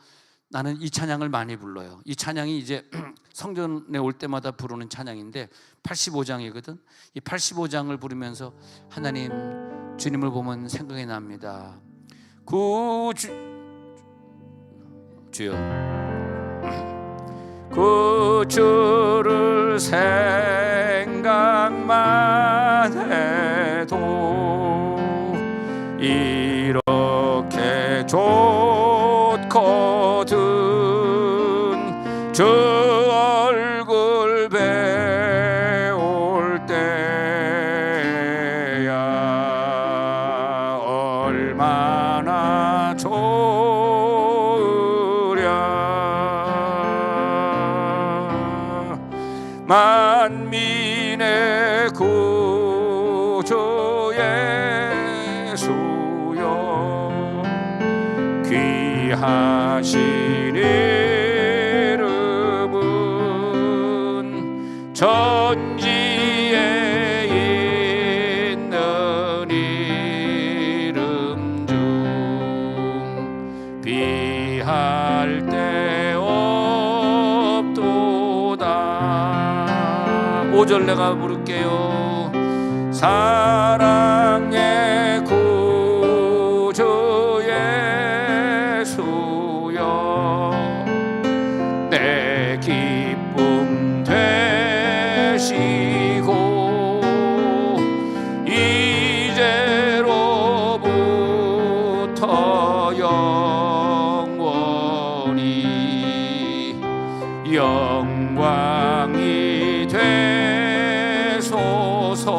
S1: 나는 이 찬양을 많이 불러요. 이 찬양이 이제 성전에 올 때마다 부르는 찬양인데 85장이거든. 이 85장을 부르면서 하나님, 주님을 보면 생각이 납니다. 주여, 그 주를 생각만 해도 이렇게 좋거든. 주 얼굴 배울 때야 얼마나 좋으랴. 만민의 구주 예수여, 귀하신 이름은 전지에 있는 이름 중 비할 데 없도다. 5절 내가 부를게요. 사랑의 구주 예수여, 내 기쁨 되시고 이제로부터 영원히 영광이 되소서.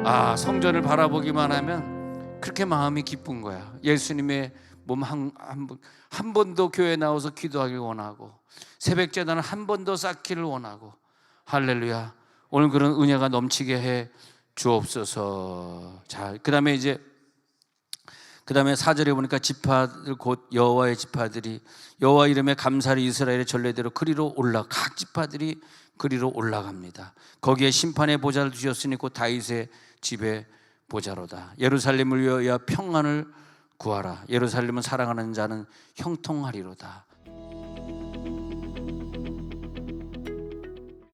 S1: 아, 성전을 바라보기만 하면 그렇게 마음이 기쁜 거야. 예수님의 몸 한 번도 교회 나와서 기도하길 원하고, 새벽 제단을 한 번 더 쌓기를 원하고. 할렐루야. 오늘 그런 은혜가 넘치게 해 주옵소서. 자, 그다음에 4절에 보니까 지파들 곧 여호와의 지파들이 여호와 이름에 감사를 이스라엘의 전례대로 그리로 각 지파들이 그리로 올라갑니다. 거기에 심판의 보좌를 두셨으니 곧 다윗의 집의 보좌로다. 예루살렘을 위하여 평안을 구하라. 예루살렘은 사랑하는 자는 형통하리로다.